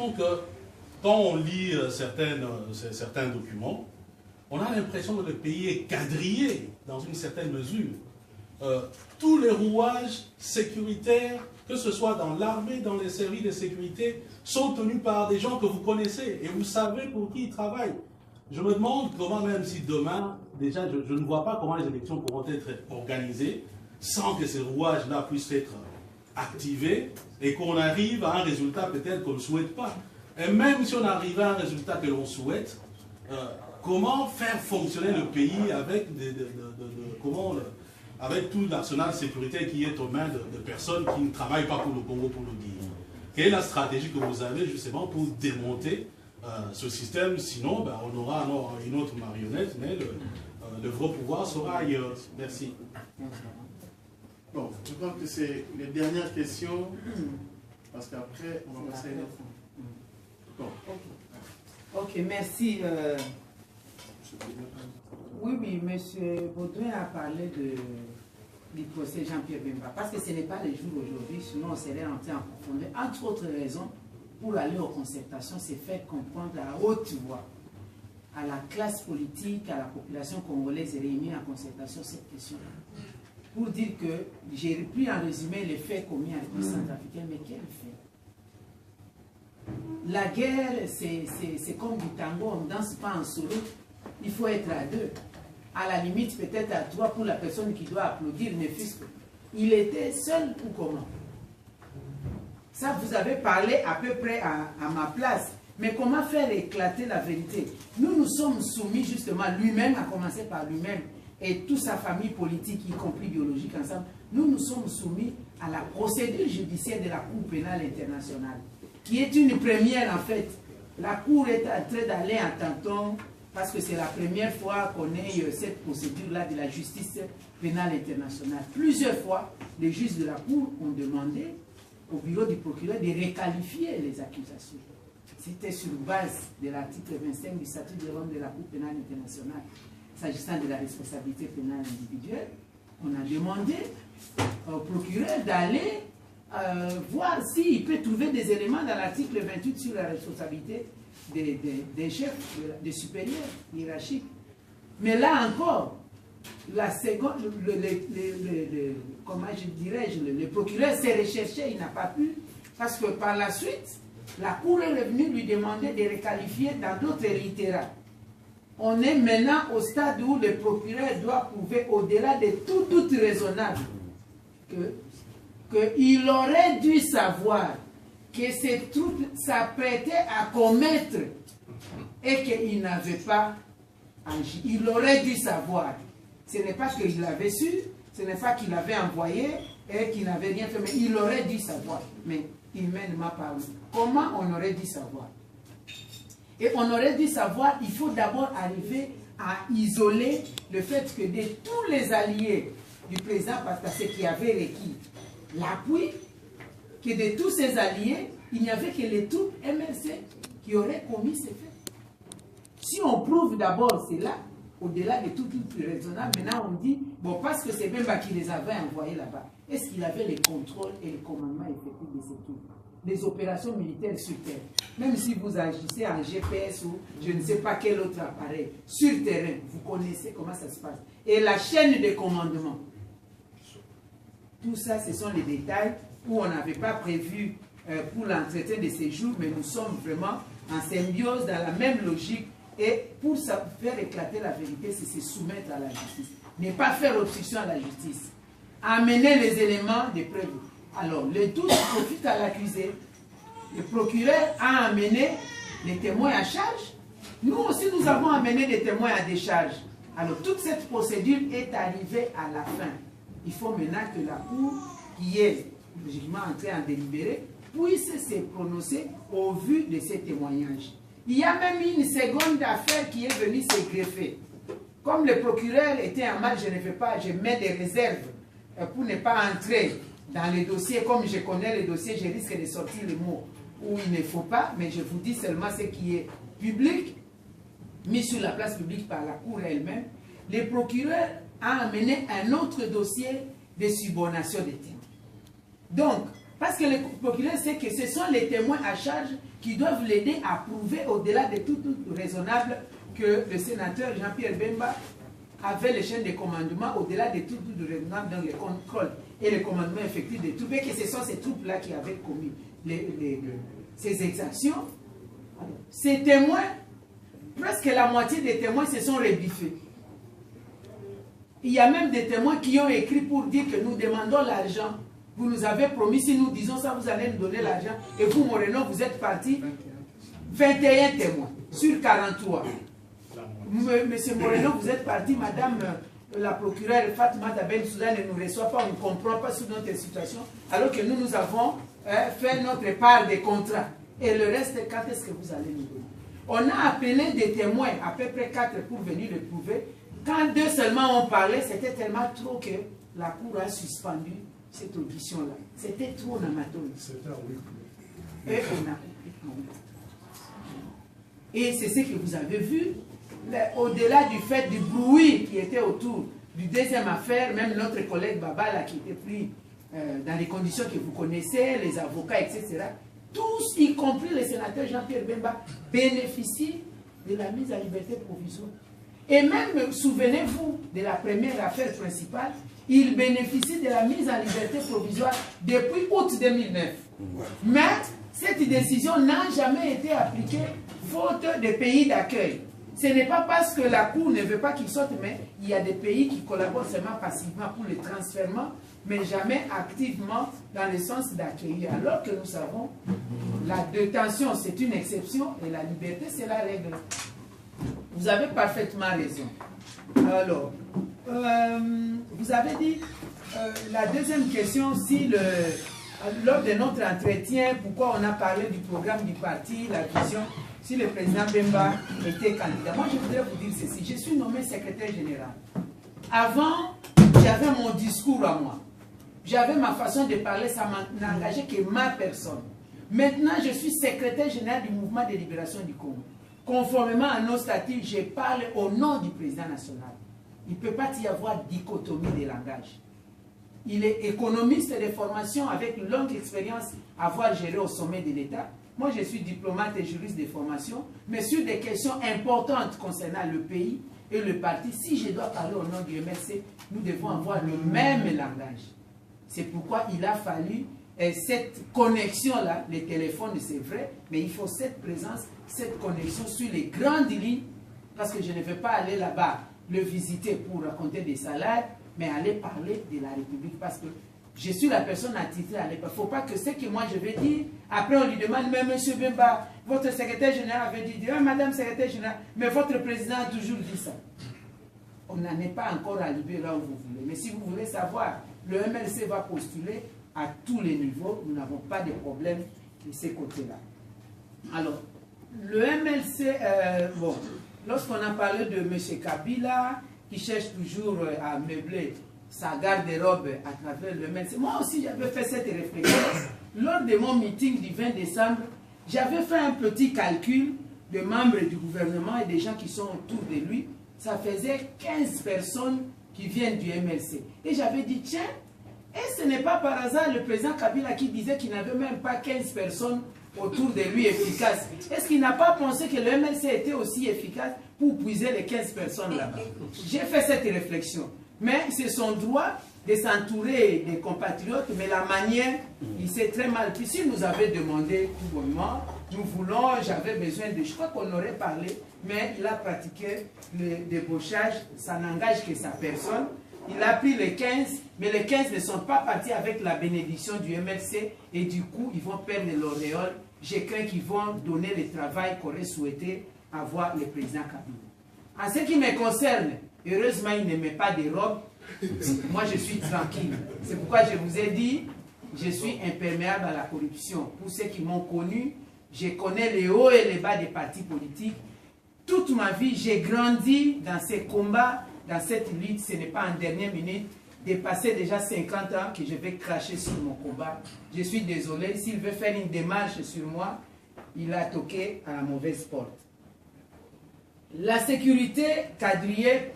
l'impression que quand on lit certains documents, on a l'impression que le pays est quadrillé dans une certaine mesure. Tous les rouages sécuritaires, que ce soit dans l'armée, dans les services de sécurité, sont tenus par des gens que vous connaissez et vous savez pour qui ils travaillent. Je me demande comment, même si demain, déjà, je ne vois pas comment les élections pourront être organisées sans que ces rouages-là puissent être activés et qu'on arrive à un résultat peut-être qu'on ne souhaite pas. Et même si on arrive à un résultat que l'on souhaite, comment faire fonctionner le pays avec, avec tout l'arsenal sécuritaire qui est aux mains de personnes qui ne travaillent pas pour le Congo, pour le dire. Quelle est la stratégie que vous avez justement pour démonter ce système? Sinon, ben, on aura une autre marionnette, mais le vrai pouvoir sera ailleurs. Merci. Bon, je crois que c'est les dernières questions, parce qu'après, on va passer à une autre. Bon. Ok, merci. Oui, M. Baudouin a parlé du procès Jean-Pierre Bemba, parce que ce n'est pas le jour aujourd'hui, sinon on serait entré en profondeur. Entre autres raisons, pour aller aux concertations, c'est faire comprendre à haute voix à la classe politique, à la population congolaise réunie en concertation cette question. Pour dire que j'ai pu en résumer les faits commis en République centrafricaine, mais quels faits? La guerre, c'est comme du tango, on ne danse pas en solo, il faut être à deux. À la limite, peut-être à trois pour la personne qui doit applaudir, mais il était seul ou comment? Ça, vous avez parlé à peu près à ma place. Mais comment faire éclater la vérité? Nous sommes soumis justement, lui-même, à commencer par lui-même, et toute sa famille politique, y compris biologique ensemble, nous sommes soumis à la procédure judiciaire de la Cour pénale internationale, qui est une première en fait. La Cour est en train d'aller en tâton, parce que c'est la première fois qu'on ait cette procédure-là de la justice pénale internationale. Plusieurs fois, les juges de la Cour ont demandé au bureau du procureur de requalifier les accusations. C'était sur base de l'article 25 du statut de Rome de la Cour pénale internationale. S'agissant de la responsabilité pénale individuelle, on a demandé au procureur d'aller voir s'il peut trouver des éléments dans l'article 28 sur la responsabilité des chefs, des supérieurs hiérarchiques. Mais là encore, la seconde, comment je dirais, le procureur s'est recherché, il n'a pas pu, parce que par la suite, la Cour est revenue lui demander de requalifier dans d'autres littéras. On est maintenant au stade où le procureur doit prouver, au-delà de tout doute raisonnable, qu'il aurait dû savoir que ces troupes s'apprêtaient à commettre et qu'il n'avait pas agi. Il aurait dû savoir. Ce n'est pas qu'il l'avait su, ce n'est pas qu'il avait envoyé et qu'il n'avait rien fait, mais il aurait dû savoir. Mais il ne m'a pas parlé. Comment on aurait dû savoir? Et on aurait dû savoir, il faut d'abord arriver à isoler le fait que de tous les alliés du président Pastassé qui avaient requis l'appui, que de tous ces alliés, il n'y avait que les troupes MLC qui auraient commis ces faits. Si on prouve d'abord cela, au-delà de tout raisonnable, maintenant on dit, bon, parce que c'est Bemba qui les avait envoyés là-bas, est-ce qu'il avait les contrôles et les commandements effectifs de ces troupes? Des opérations militaires sur terre. Même si vous agissez en GPS ou je ne sais pas quel autre appareil, sur terrain, vous connaissez comment ça se passe. Et la chaîne de commandement. Tout ça, ce sont les détails où on n'avait pas prévu pour l'entretien de ces jours, mais nous sommes vraiment en symbiose, dans la même logique. Et pour faire éclater la vérité, c'est se soumettre à la justice. Ne pas faire obstruction à la justice. Amener les éléments de preuve. Alors, le doute profite à l'accusé. Le procureur a amené les témoins à charge. Nous aussi, nous avons amené des témoins à décharge. Alors, toute cette procédure est arrivée à la fin. Il faut maintenant que la Cour, qui est logiquement entrée en délibéré, puisse se prononcer au vu de ces témoignages. Il y a même une seconde affaire qui est venue se greffer. Comme le procureur était en mal, je ne fais pas, je mets des réserves pour ne pas entrer dans les dossiers. Comme je connais les dossiers, je risque de sortir les mots où il ne faut pas, mais je vous dis seulement ce qui est public, mis sur la place publique par la Cour elle-même. Le procureur a amené un autre dossier de subornation des témoins. Donc, Parce que le procureur sait que ce sont les témoins à charge qui doivent l'aider à prouver au-delà de tout raisonnable que le sénateur Jean-Pierre Bemba avait les chaînes de commandement au-delà de tout raisonnable dans le contrôle et le commandement effectif des troupes, et que ce sont ces troupes-là qui avaient commis ces exactions. Ces témoins, presque la moitié des témoins se sont rebiffés. Il y a même des témoins qui ont écrit pour dire que nous demandons l'argent. Vous nous avez promis, si nous disons ça, vous allez nous donner l'argent. Et vous, Moreno, vous êtes partis. 21 témoins sur 43. Monsieur Moreno, vous êtes parti, madame la procureure Fatma Ben Soudan ne nous reçoit pas, on ne comprend pas sur notre situation, alors que nous avons fait notre part des contrats. Et le reste, quand est-ce que vous allez nous donner? On a appelé des témoins, à peu près 4, pour venir le prouver. Quand 2 seulement ont parlé, c'était tellement trop que la Cour a suspendu cette audition-là. C'était trop en amateur. Et on a Et c'est ce que vous avez vu. Au-delà du fait du bruit qui était autour du deuxième affaire, même notre collègue Babala qui était pris dans les conditions que vous connaissez, les avocats, etc., tous, y compris le sénateur Jean-Pierre Bemba, bénéficient de la mise en liberté provisoire. Et même, souvenez-vous de la première affaire principale, il bénéficie de la mise en liberté provisoire depuis août 2009. Mais cette décision n'a jamais été appliquée faute de pays d'accueil. Ce n'est pas parce que la Cour ne veut pas qu'il sorte, mais il y a des pays qui collaborent seulement passivement pour le transfèrement, mais jamais activement dans le sens d'accueillir. Alors que nous savons, la détention c'est une exception et la liberté c'est la règle. Vous avez parfaitement raison. Alors, vous avez dit, la deuxième question, si lors de notre entretien, pourquoi on a parlé du programme du parti, la vision, si le président Bemba était candidat. Moi, je voudrais vous dire ceci. Je suis nommé secrétaire général. Avant, j'avais mon discours à moi. J'avais ma façon de parler, ça n'engageait que ma personne. Maintenant, je suis secrétaire général du mouvement de libération du Congo. Conformément à nos statuts, je parle au nom du président national. Il ne peut pas y avoir dichotomie des langages. Il est économiste de formation avec une longue expérience à avoir géré au sommet de l'État. Moi, je suis diplomate et juriste de formation, mais sur des questions importantes concernant le pays et le parti, si je dois parler au nom du MLC, nous devons avoir le même langage. C'est pourquoi il a fallu cette connexion-là, les téléphones, c'est vrai, mais il faut cette présence, cette connexion sur les grandes lignes, parce que je ne veux pas aller là-bas le visiter pour raconter des salaires, mais aller parler de la République, parce que je suis la personne attitrée à l'époque. Il ne faut pas que ce que moi je vais dire, après on lui demande, mais monsieur Bemba, votre secrétaire général avait dit, madame secrétaire générale, mais votre président a toujours dit ça. On n'en est pas encore arrivé là où vous voulez. Mais si vous voulez savoir, le MLC va postuler à tous les niveaux, nous n'avons pas de problème de ces côtés-là. Alors, le MLC, bon, lorsqu'on a parlé de M. Kabila, qui cherche toujours à meubler sa garde-robe à travers le MLC, moi aussi j'avais fait cette réflexion. Lors de mon meeting du 20 décembre, j'avais fait un petit calcul de membres du gouvernement et des gens qui sont autour de lui. Ça faisait 15 personnes qui viennent du MLC. Et j'avais dit, tiens, et ce n'est pas par hasard le président Kabila qui disait qu'il n'avait même pas 15 personnes autour de lui efficaces. Est-ce qu'il n'a pas pensé que le MLC était aussi efficace pour puiser les 15 personnes là-bas? J'ai fait cette réflexion. Mais c'est son droit de s'entourer des compatriotes, mais la manière, il s'est très mal pris. Si nous avait demandé tout bonnement, nous voulons, j'avais besoin de, je crois qu'on aurait parlé, mais il a pratiqué le débauchage, ça n'engage que sa personne. Il a pris les 15, mais les 15 ne sont pas partis avec la bénédiction du MLC et du coup, ils vont perdre l'auréole. Je crains qu'ils vont donner le travail qu'aurait souhaité avoir le président Kabila. En ce qui me concerne, heureusement, il ne met pas de robe. Moi, je suis tranquille. C'est pourquoi je vous ai dit, je suis imperméable à la corruption. Pour ceux qui m'ont connu, je connais les hauts et les bas des partis politiques. Toute ma vie, j'ai grandi dans ces combats, dans cette lutte. Ce n'est pas en dernière minute, dépassé déjà 50 ans, que je vais cracher sur mon combat. Je suis désolé. S'il veut faire une démarche sur moi, il a toqué à la mauvaise porte. La sécurité quadrillée